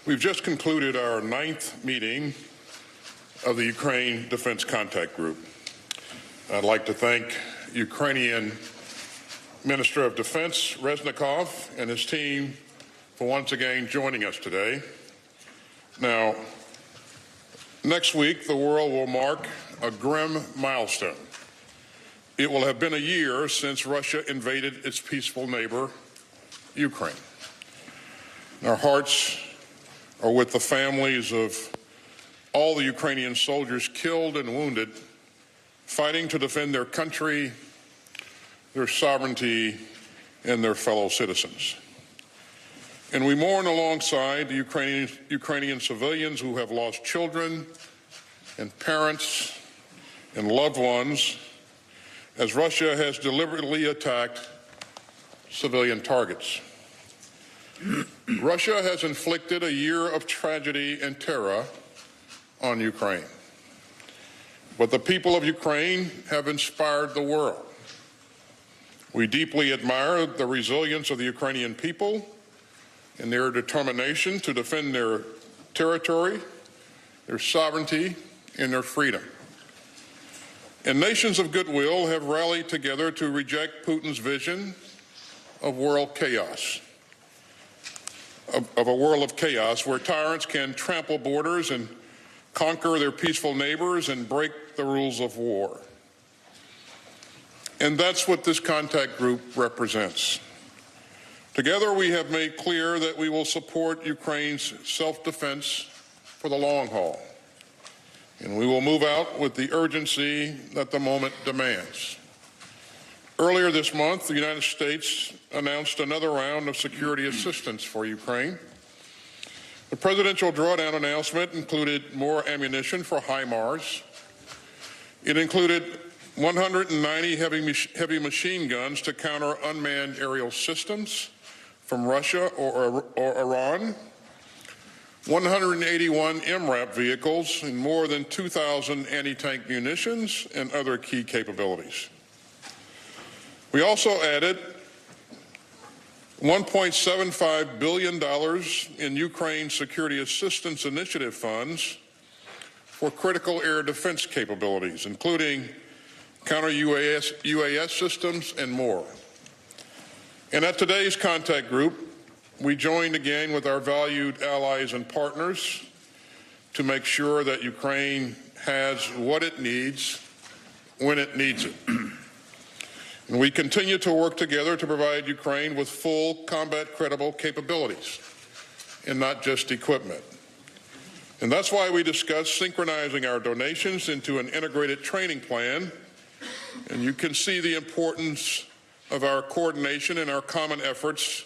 We've just concluded our 9th meeting of the Ukraine Defense Contact Group. I'd like to thank Ukrainian Minister of Defense Reznikov and his team for once again joining us today. Now, next week, the world will mark a grim milestone. It will have been a year since Russia invaded its peaceful neighbor, Ukraine. Our hearts are with the families of all the Ukrainian soldiers killed and wounded, fighting to defend their country, their sovereignty, and their fellow citizens. And we mourn alongside the Ukrainian civilians who have lost children and parents and loved ones as Russia has deliberately attacked civilian targets. Russia has inflicted a year of tragedy and terror on Ukraine. But the people of Ukraine have inspired the world. We deeply admire the resilience of the Ukrainian people and their determination to defend their territory, their sovereignty, and their freedom. And nations of goodwill have rallied together to reject Putin's vision of world chaos. Of a world of chaos where tyrants can trample borders and conquer their peaceful neighbors and break the rules of war. And that's what this contact group represents. Together, we have made clear that we will support Ukraine's self-defense for the long haul. And we will move out with the urgency that the moment demands. Earlier this month, the United States announced another round of security assistance for Ukraine. The presidential drawdown announcement included more ammunition for HIMARS. It included 190 heavy machine guns to counter unmanned aerial systems from Russia or Iran, 181 MRAP vehicles, and more than 2,000 anti-tank munitions and other key capabilities. We also added $1.75 billion in Ukraine Security Assistance Initiative funds for critical air defense capabilities, including counter-UAS systems and more. And at today's contact group, we joined again with our valued allies and partners to make sure that Ukraine has what it needs when it needs it. And we continue to work together to provide Ukraine with full combat-credible capabilities and not just equipment. And that's why we discussed synchronizing our donations into an integrated training plan. And you can see the importance of our coordination and our common efforts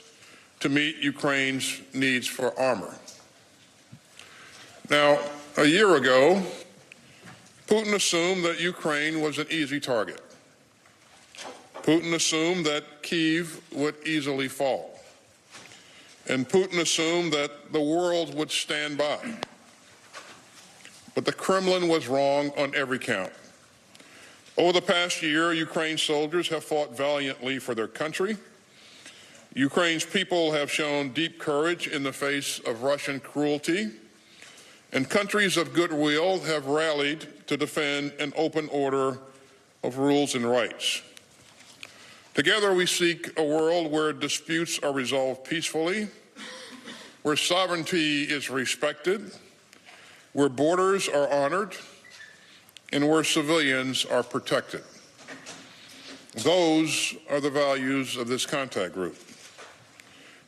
to meet Ukraine's needs for armor. Now, a year ago, Putin assumed that Ukraine was an easy target. Putin assumed that Kyiv would easily fall. And Putin assumed that the world would stand by. But the Kremlin was wrong on every count. Over the past year, Ukraine's soldiers have fought valiantly for their country. Ukraine's people have shown deep courage in the face of Russian cruelty. And countries of goodwill have rallied to defend an open order of rules and rights. Together, we seek a world where disputes are resolved peacefully, where sovereignty is respected, where borders are honored, and where civilians are protected. Those are the values of this contact group.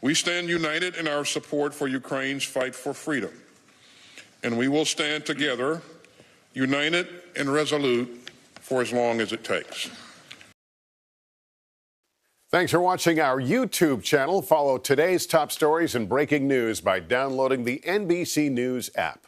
We stand united in our support for Ukraine's fight for freedom, and we will stand together, united and resolute, for as long as it takes. Thanks for watching our YouTube channel. Follow today's top stories and breaking news by downloading the NBC News app.